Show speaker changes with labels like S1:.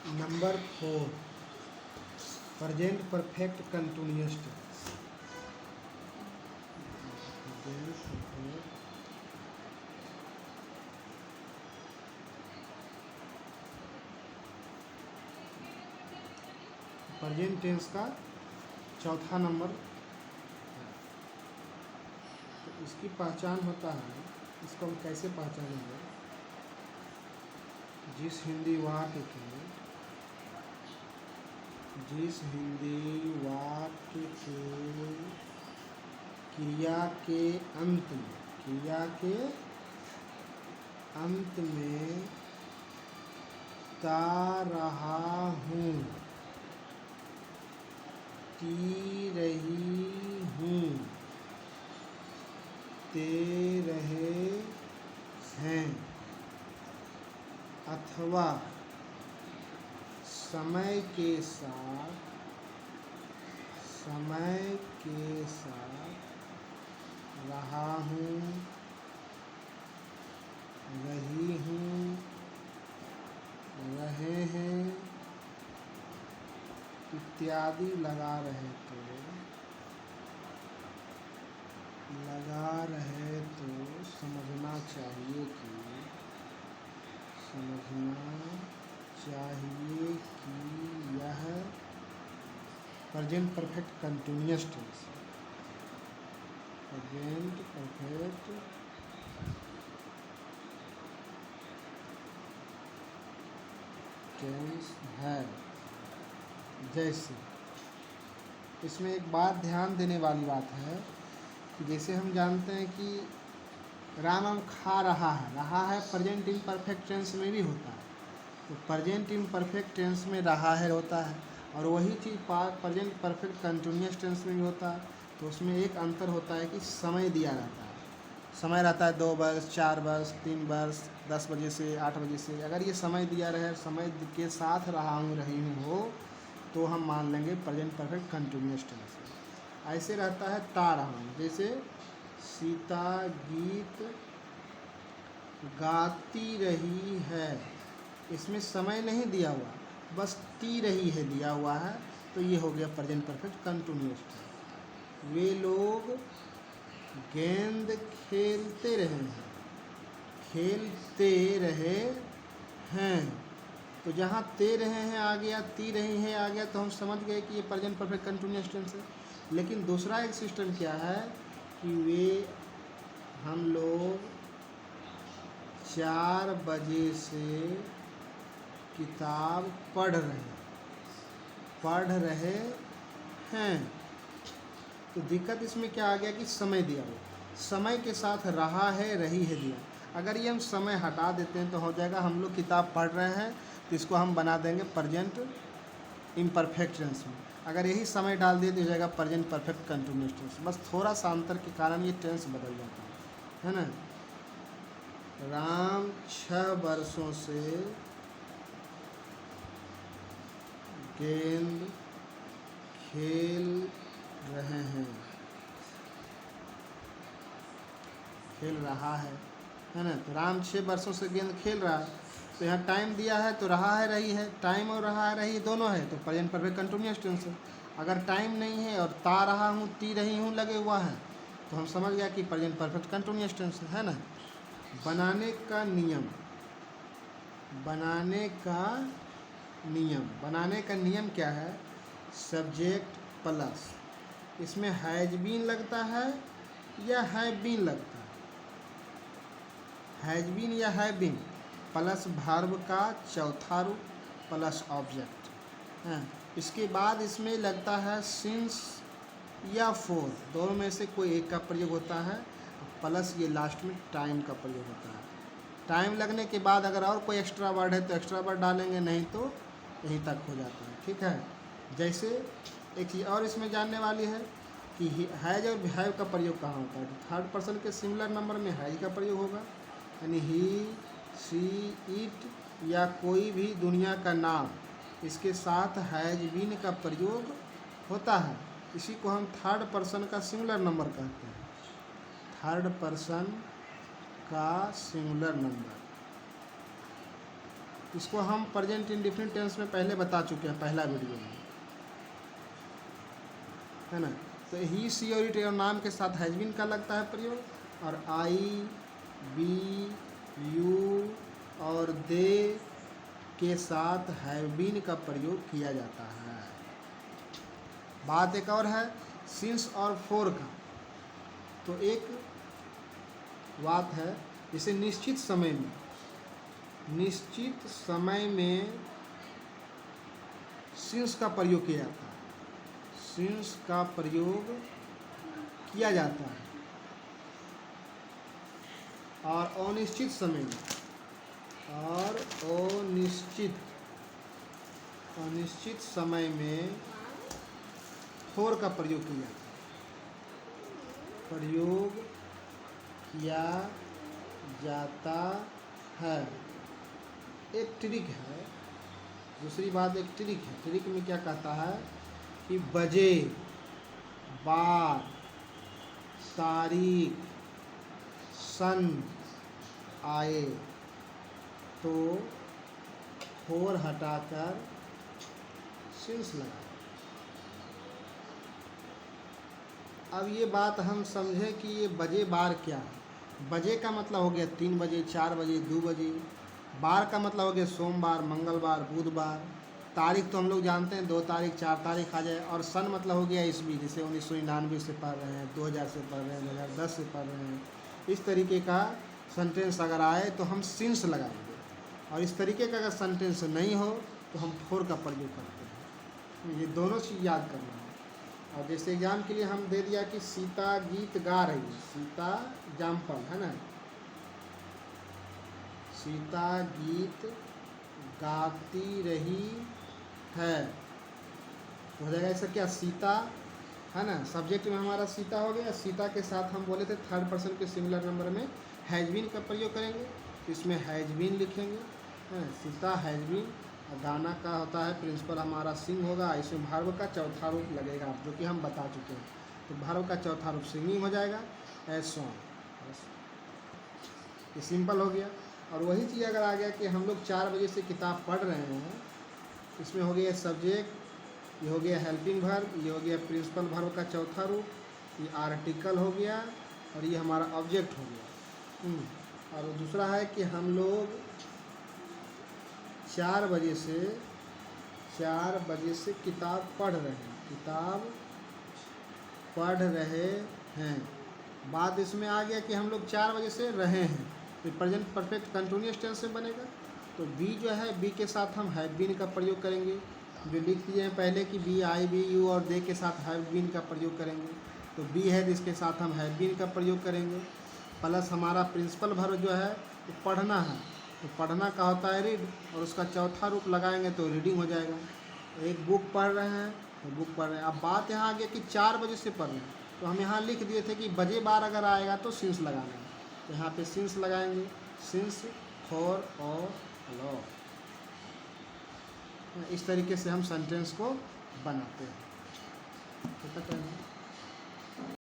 S1: Number 4 present perfect continuous tense. Present tense का चौथा number है। तो इसकी पहचान होता है, इसको हम कैसे पहचानेंगे? जिस हिंदी वाक्य के क्रिया के अंत में ता रहा हूँ, टी रही हूँ, ते रहे हैं, अथवा समय के साथ रहा हूँ, रही हूँ, रहे हैं इत्यादि लगा रहे तो समझना चाहिए कि यह प्रेजेंट परफेक्ट कंटिन्यूअस टेंस है। प्रेजेंट परफेक्ट टेंस है। जैसे इसमें एक बात ध्यान देने वाली बात है कि जैसे हम जानते हैं कि राम खा रहा है प्रेजेंट इम्परफेक्ट टेंस में भी होता है। तो प्रेजेंट इम्परफेक्ट टेंस में रहा है होता है, और वही चीज़ प्रेजेंट परफेक्ट कंटिन्यूअस टेंस में भी होता है। तो उसमें एक अंतर होता है कि समय दिया रहता है। समय रहता है 2 वर्ष, 4 वर्ष, 3 वर्ष, 10 बजे से 8 बजे से। अगर ये समय दिया रहे, समय के साथ रही हूँ हो, तो हम मान लेंगे प्रेजेंट परफेक्ट कंटिन्यूअस टेंस। ऐसे रहता है ता रहा हूँ, जैसे सीता गीत गाती रही है, इसमें समय नहीं दिया हुआ, बस ती रही है दिया हुआ है, तो ये हो गया प्रेजेंट परफेक्ट कंटिन्यूअस टेंस। वे लोग गेंद खेलते रहे हैं, तो जहाँ ते रहे हैं आ गया, ती रही है आ गया, तो हम समझ गए कि ये प्रेजेंट परफेक्ट कंटिन्यूअस टेंस है। लेकिन दूसरा एक सिस्टम क्या है कि हम लोग 4 बजे से किताब पढ़ रहे हैं। तो दिक्कत इसमें क्या आ गया कि समय दिया हुआ, समय के साथ रहा है, रही है दिया। अगर ये हम समय हटा देते हैं तो हो जाएगा हम लोग किताब पढ़ रहे हैं, तो इसको हम बना देंगे प्रेजेंट इम्परफेक्ट टेंस में। अगर यही समय डाल दिए तो हो जाएगा प्रेजेंट परफेक्ट कंटिन्यूअस टेंस। बस थोड़ा सा अंतर के कारण ये टेंस बदल जाता है ना। राम 6 वर्षों से गेंद खेल रहे हैं, खेल रहा है ना। तो राम 6 वर्षों से गेंद खेल रहा है, तो यहाँ टाइम दिया है तो रहा है, रही है। टाइम और रहा है, रही दोनों है, तो प्रेजेंट परफेक्ट कंटिन्यूअस टेंस है। अगर टाइम नहीं है और ता रहा हूँ, ती रही हूँ लगे हुआ है, तो हम समझ गया कि प्रेजेंट परफेक्ट कंटिन्यूअस टेंस है ना। बनाने का नियम क्या है? सब्जेक्ट प्लस, इसमें हैज बीन लगता है या हैव बीन लगता है। हैज बीन या हैव बीन प्लस वर्ब का चौथा रूप प्लस ऑब्जेक्ट है। इसके बाद इसमें लगता है सिंस या फॉर, दोनों में से कोई एक का प्रयोग होता है, प्लस ये लास्ट में टाइम का प्रयोग होता है। टाइम लगने के बाद अगर और कोई एक्स्ट्रा वर्ड है तो एक्स्ट्रा वर्ड डालेंगे, नहीं तो यहीं तक हो जाता है। ठीक है। जैसे एक चीज़ और इसमें जानने वाली है कि हैज और हैव का प्रयोग कहाँ होता है। थर्ड पर्सन के सिंगुलर नंबर में हैज का प्रयोग होगा, यानी ही, सी, इट या कोई भी दुनिया का नाम, इसके साथ हैज बीन का प्रयोग होता है। इसी को हम थर्ड पर्सन का सिंगुलर नंबर कहते हैं। थर्ड पर्सन का सिंगुलर नंबर, इसको हम प्रेजेंट इंडेफिनिट टेंस में पहले बता चुके हैं पहला वीडियो में, है ना। तो ही सी और इट और नाम के साथ हैज बीन का लगता है प्रयोग, और आई बी यू और दे के साथ हैव बीन का प्रयोग किया जाता है। बात एक और है सिंस और फोर का। तो एक बात है जैसे निश्चित समय में सिंस का प्रयोग किया जाता है, सिंस का प्रयोग किया जाता है। और अनिश्चित समय में, और अनिश्चित समय में फोर का प्रयोग किया जाता है, प्रयोग किया जाता है। एक ट्रिक है, दूसरी बात एक ट्रिक है। ट्रिक में क्या कहता है कि बजे, बार, तारीख, सन आए तो फोर हटाकर सिंस लगा। अब ये बात हम समझें कि ये बजे बार क्या है। बजे का मतलब हो गया 3 बजे, 4 बजे, 2 बजे। बार का मतलब हो गया सोमवार, मंगलवार, बुधवार। तारीख तो हम लोग जानते हैं 2 तारीख, 4 तारीख आ जाए। और सन मतलब हो गया ईस्वी, जैसे 1999 से पढ़ रहे हैं, 2000 से पढ़ रहे हैं, 2010 से पढ़ रहे हैं। इस तरीके का सेंटेंस अगर आए तो हम सिंस लगाएंगे, और इस तरीके का अगर सेंटेंस नहीं हो तो हम फोर का प्रयोग करते हैं। ये दोनों चीज़ याद करना है। और जैसे एग्जाम के लिए हम दे दिया कि सीता गीत गा रही है, सीता एग्जाम्पल है ना, सीता गीत गाती रही है, तो हो जाएगा ऐसा क्या, सीता है ना, सब्जेक्ट में हमारा सीता हो गया। सीता के साथ हम बोले थे थर्ड पर्सन के सिंगुलर नंबर में हैज बीन का प्रयोग करेंगे, तो इसमें हैज बीन लिखेंगे, है सीता हैज बीन। और गाना का होता है प्रिंसिपल हमारा सिंग होगा, इसमें भार्व का चौथा रूप लगेगा, जो कि हम बता चुके हैं। तो भार्व का चौथा रूप सिंगिंग हो जाएगा, एज सॉन्ग। ये सिंपल हो गया। और वही चीज़ अगर आ गया कि हम लोग 4 बजे से किताब पढ़ रहे हैं, इसमें हो गया सब्जेक्ट, ये हो गया हेल्पिंग वर्ब, ये हो गया प्रिंसिपल वर्ब का चौथा रूप, ये आर्टिकल हो गया, और ये हमारा ऑब्जेक्ट हो गया। और दूसरा है कि हम लोग 4 बजे से किताब पढ़ रहे हैं, बात इसमें आ गया कि हम लोग 4 बजे से रहे हैं, तो प्रेजेंट परफेक्ट कंटिन्यूअस टेंस से बनेगा। तो बी जो है, बी के साथ हम हैव बीन का प्रयोग करेंगे, जो लिख दिए हैं पहले कि बी, आई, बी, यू और दे के साथ हैव बीन का प्रयोग करेंगे। तो बी है जिसके साथ हम हैव बीन का प्रयोग करेंगे, प्लस हमारा प्रिंसिपल वर्ब जो है वो पढ़ना है, तो पढ़ना का होता है रीड, और उसका चौथा रूप लगाएंगे तो रीडिंग हो जाएगा। एक बुक पढ़ रहे हैं तो बुक पढ़ रहे हैं। अब बात यहाँ आ गया कि 4 बजे से पढ़ रहे हैं, तो हम यहाँ लिख दिए थे कि बजे बार अगर आएगा तो सिंस लगाना है, तो यहाँ पे सिंस लगाएंगे, सिंस फॉर और लॉ। इस तरीके से हम सेंटेंस को बनाते हैं।